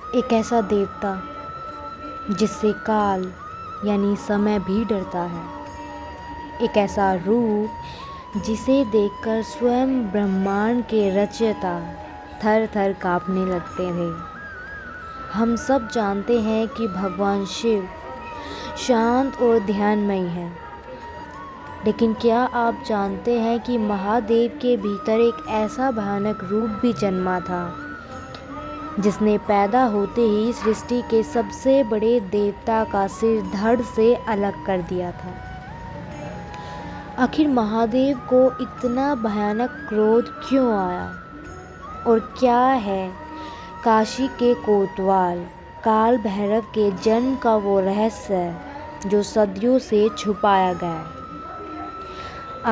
एक ऐसा देवता जिससे काल यानी समय भी डरता है। एक ऐसा रूप जिसे देखकर स्वयं ब्रह्मांड के रचयिता थर थर काँपने लगते थे। हम सब जानते हैं कि भगवान शिव शांत और ध्यानमयी हैं, लेकिन क्या आप जानते हैं कि महादेव के भीतर एक ऐसा भयानक रूप भी जन्मा था जिसने पैदा होते ही सृष्टि के सबसे बड़े देवता का सिर धड़ से अलग कर दिया था। आखिर महादेव को इतना भयानक क्रोध क्यों आया और क्या है काशी के कोतवाल काल भैरव के जन्म का वो रहस्य जो सदियों से छुपाया गया।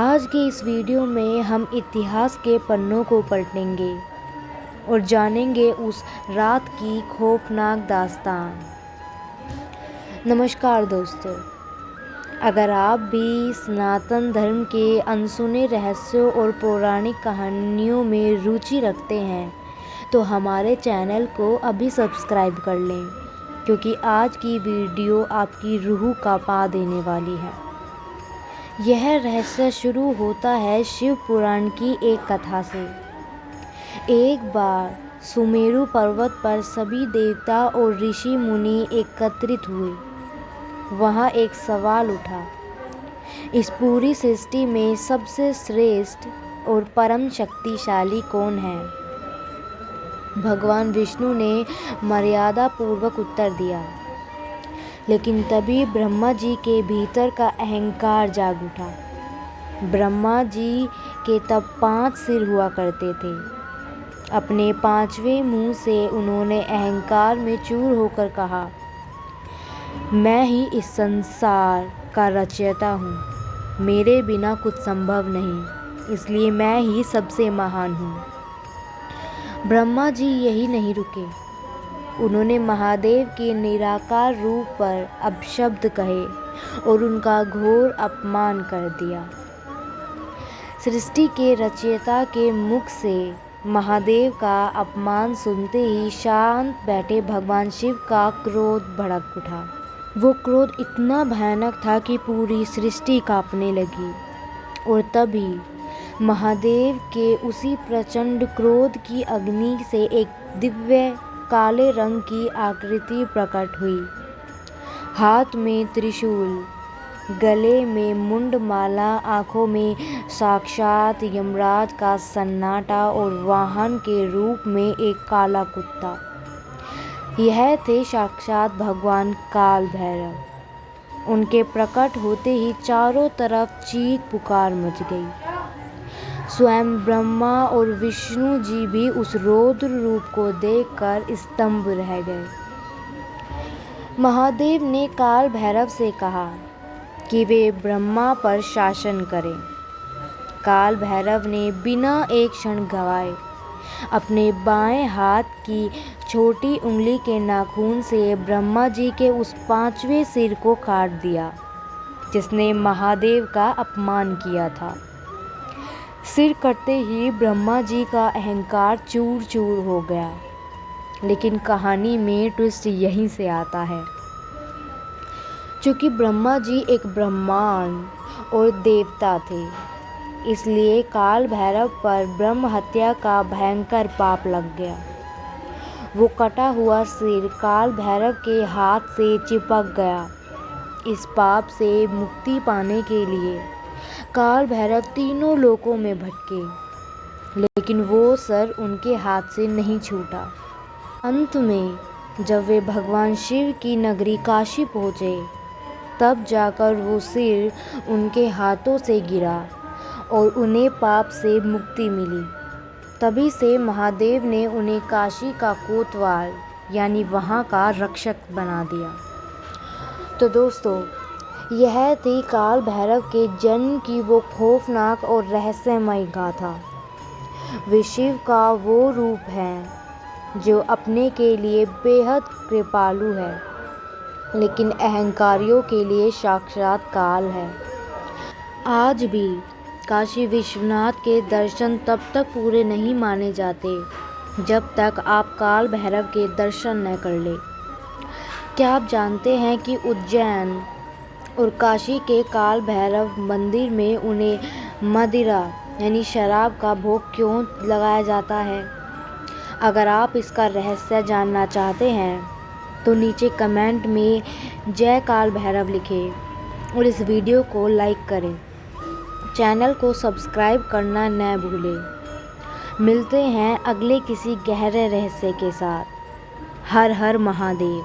आज के इस वीडियो में हम इतिहास के पन्नों को पलटेंगे और जानेंगे उस रात की खौफनाक दास्तान। नमस्कार दोस्तों, अगर आप भी सनातन धर्म के अनसुने रहस्यों और पौराणिक कहानियों में रुचि रखते हैं तो हमारे चैनल को अभी सब्सक्राइब कर लें, क्योंकि आज की वीडियो आपकी रूह कांपा देने वाली है। यह रहस्य शुरू होता है शिव पुराण की एक कथा से। एक बार सुमेरु पर्वत पर सभी देवता और ऋषि मुनि एकत्रित हुए। वहाँ एक सवाल उठा, इस पूरी सृष्टि में सबसे श्रेष्ठ और परम शक्तिशाली कौन है? भगवान विष्णु ने मर्यादा पूर्वक उत्तर दिया, लेकिन तभी ब्रह्मा जी के भीतर का अहंकार जाग उठा। ब्रह्मा जी के तब 5 सिर हुआ करते थे। अपने 5वें मुंह से उन्होंने अहंकार में चूर होकर कहा, मैं ही इस संसार का रचयिता हूँ। मेरे बिना कुछ संभव नहीं, इसलिए मैं ही सबसे महान हूँ। ब्रह्मा जी यही नहीं रुके। उन्होंने महादेव के निराकार रूप पर अपशब्द कहे और उनका घोर अपमान कर दिया। सृष्टि के रचयिता के मुख से महादेव का अपमान सुनते ही शांत बैठे भगवान शिव का क्रोध भड़क उठा। वो क्रोध इतना भयानक था कि पूरी सृष्टि कांपने लगी। और तभी महादेव के उसी प्रचंड क्रोध की अग्नि से एक दिव्य काले रंग की आकृति प्रकट हुई। हाथ में त्रिशूल, गले में मुंडमाला, आंखों में साक्षात यमराज का सन्नाटा और वाहन के रूप में एक काला कुत्ता। यह थे साक्षात भगवान काल भैरव। उनके प्रकट होते ही चारों तरफ चीख पुकार मच गई। स्वयं ब्रह्मा और विष्णु जी भी उस रौद्र रूप को देखकर स्तंभ रह गए। महादेव ने काल भैरव से कहा कि वे ब्रह्मा पर शासन करें। काल भैरव ने बिना एक क्षण गवाए अपने बाएं हाथ की छोटी उंगली के नाखून से ब्रह्मा जी के उस 5वें सिर को काट दिया जिसने महादेव का अपमान किया था। सिर कटते ही ब्रह्मा जी का अहंकार चूर चूर हो गया। लेकिन कहानी में ट्विस्ट यहीं से आता है। चूँकि ब्रह्मा जी एक ब्रह्मांड और देवता थे, इसलिए काल भैरव पर ब्रह्म हत्या का भयंकर पाप लग गया। वो कटा हुआ सिर काल भैरव के हाथ से चिपक गया। इस पाप से मुक्ति पाने के लिए काल भैरव तीनों लोकों में भटके, लेकिन वो सर उनके हाथ से नहीं छूटा। अंत में जब वे भगवान शिव की नगरी काशी पहुँचे, तब जाकर वो सिर उनके हाथों से गिरा और उन्हें पाप से मुक्ति मिली। तभी से महादेव ने उन्हें काशी का कोतवाल यानी वहाँ का रक्षक बना दिया। तो दोस्तों, यह थी काल भैरव के जन्म की वो खौफनाक और रहस्यमय गाथा। वे शिव का वो रूप है जो अपने के लिए बेहद कृपालु है, लेकिन अहंकारियों के लिए साक्षात काल है। आज भी काशी विश्वनाथ के दर्शन तब तक पूरे नहीं माने जाते जब तक आप काल भैरव के दर्शन न कर ले। क्या आप जानते हैं कि उज्जैन और काशी के काल भैरव मंदिर में उन्हें मदिरा यानी शराब का भोग क्यों लगाया जाता है? अगर आप इसका रहस्य जानना चाहते हैं तो नीचे कमेंट में जय काल भैरव लिखें और इस वीडियो को लाइक करें। चैनल को सब्सक्राइब करना न भूलें। मिलते हैं अगले किसी गहरे रहस्य के साथ। हर हर महादेव।